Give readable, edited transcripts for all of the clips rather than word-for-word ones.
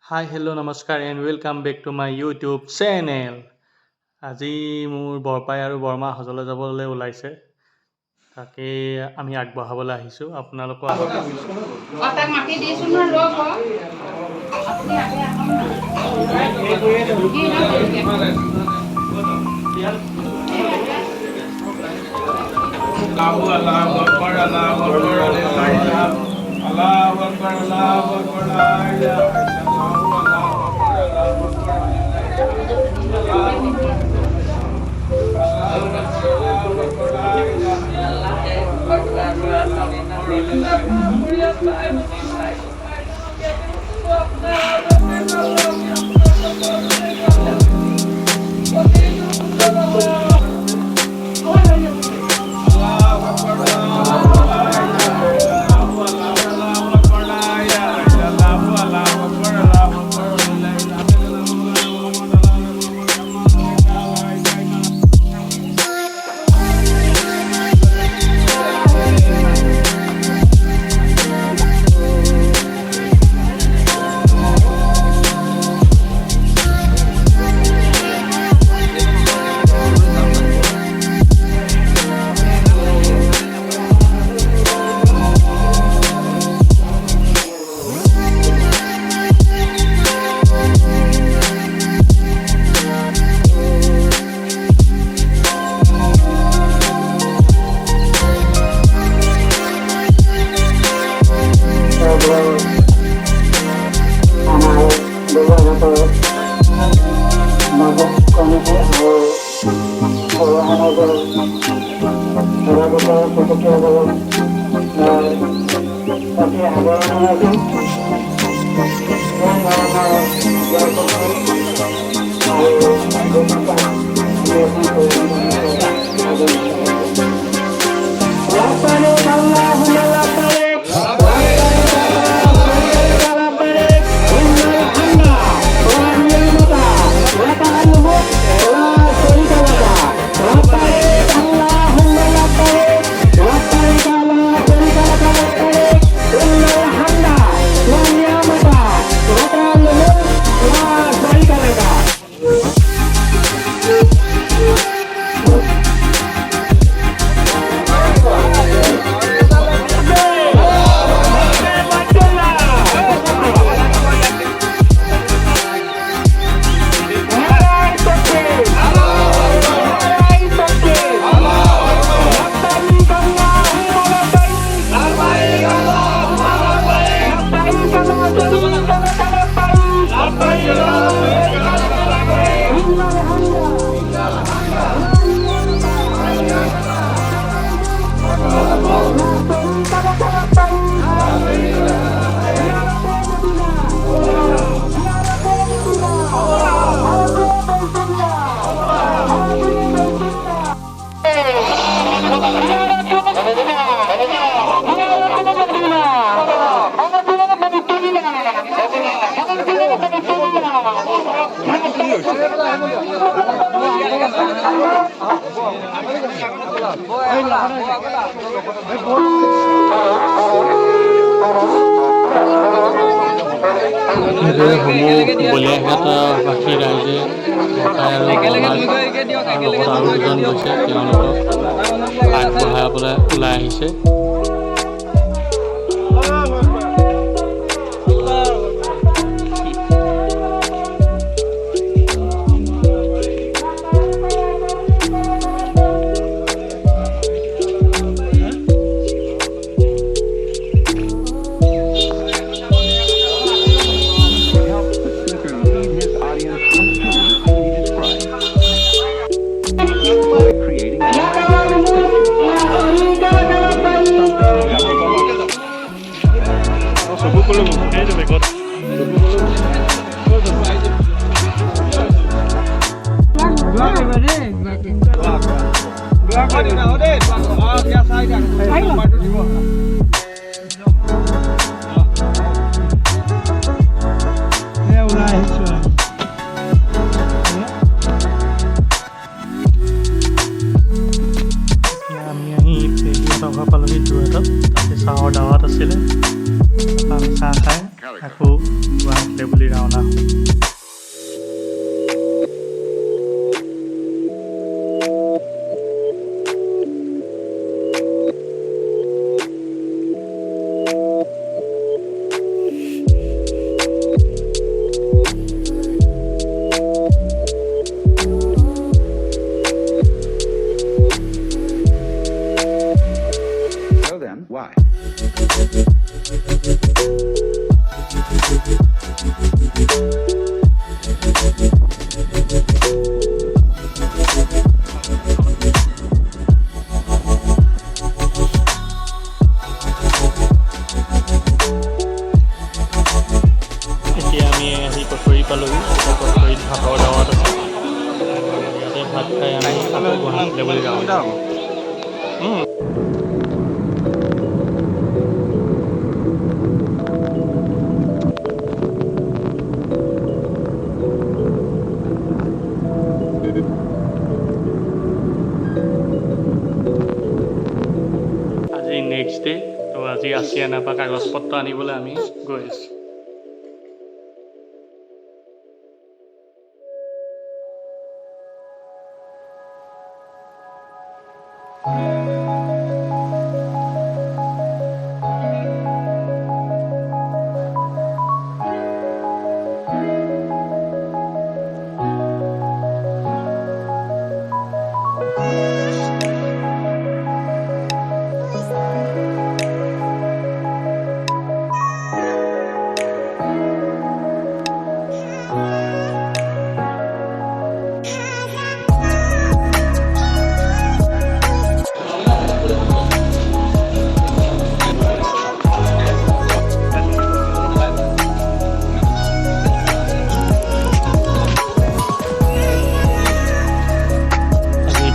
হাই hello' নমস্কাৰ and welcome back to my YouTube channel. আজি মোৰ বৰপাই আৰু বৰমা হজলৈ যাবলৈ ওলাইছে, তাকে আমি আগবঢ়াবলৈ আহিছোঁ। আপোনালোকো আহক। বলিয়াঘাটবাসী ৰাইজে বৰপাই আৰু বৰমাক লগত আৰু দুজন গৈছে, তেওঁলোকক আগবঢ়াবলৈ ওলাই আহিছে। আমি আহি কচুৰী পালোহি। এতিয়া কচুৰীত ভাতৰ দাৱত আছে। ইয়াতে ভাত খাই আমি আকৌ গুৱাহাটীলৈ বুলি যাওঁ। আজি নেক্সট ডে, তো আজি আছিয়ানাৰ পৰা কাগজ পত্ৰ আনিবলৈ আমি গৈ আছোঁ।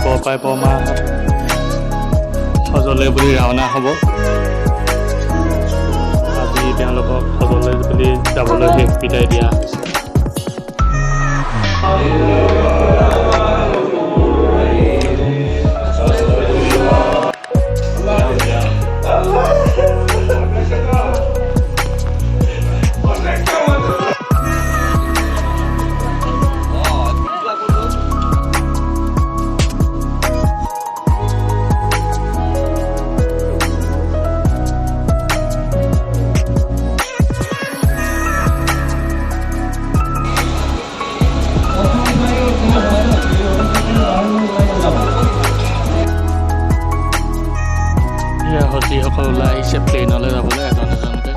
বৰপাই বৰমাহঁত হজলৈ বুলি ৰাওনা হ'ব। আজি তেওঁলোকক হজলৈ বুলি যাবলৈ শেষ বিদায় দিয়া হৈছে। যিসকল ওলাই আহিছে প্লেনলৈ যাবলৈ এজন এজনকৈ।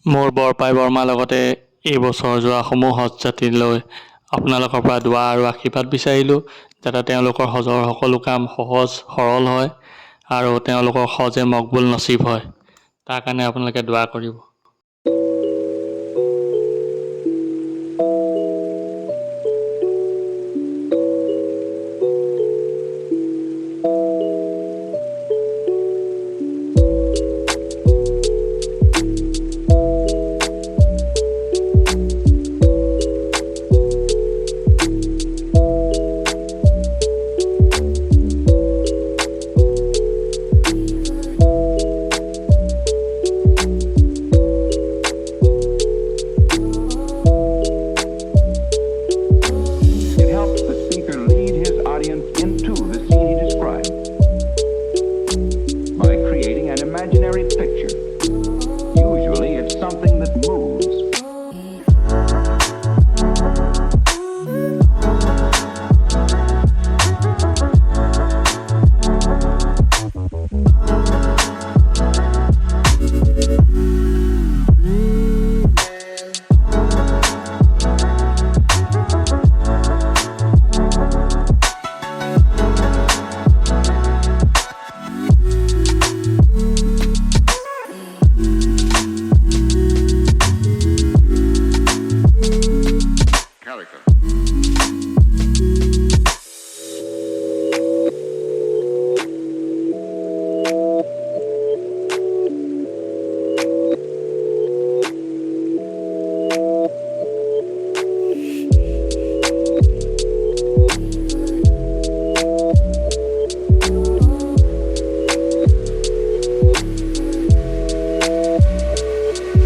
মোৰ বৰপাই বৰমাৰ লগতে এইবছৰ যোৱা সমূহ হজ যাত্ৰীলৈ আপোনালোকৰ পৰা দোৱা আৰু আশীৰ্বাদ বিচাৰিলোঁ, যাতে তেওঁলোকৰ হজৰ সকলো কাম সহজ সৰল হয় আৰু তেওঁলোকৰ সহজে মকবুল নচিব হয়। তাৰ কাৰণে আপোনালোকে দোৱা কৰিব। It helps the speaker lead his audience into the scene he described by creating an imaginary picture. Usually it's something that moves.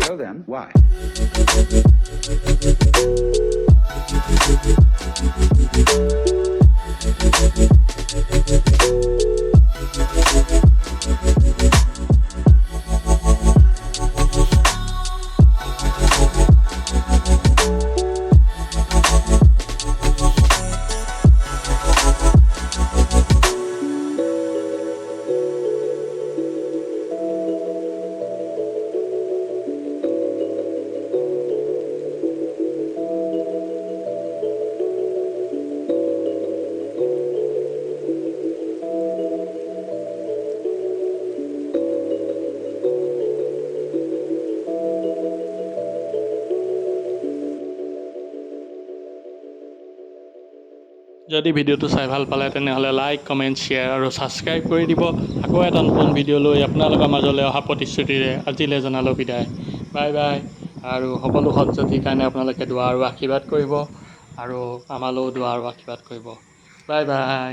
So then, why? যদি ভিডিঅ'টো চাই ভাল পালে তেনেহ'লে লাইক, কমেণ্ট, শ্বেয়াৰ আৰু ছাবস্ক্ৰাইব কৰি দিব। আকৌ এটা নতুন ভিডিঅ' লৈ আপোনালোকৰ মাজলৈ অহা প্ৰতিশ্ৰুতিৰে আজিলৈ জনালোঁ বিদায়। Bye bye. আৰু সকলো সৎযাত্ৰীৰ কাৰণে আপোনালোকে দোৱা আৰু আশীৰ্বাদ কৰিব আৰু আমালৈও দোৱা আৰু আশীৰ্বাদ কৰিব। Bye bye.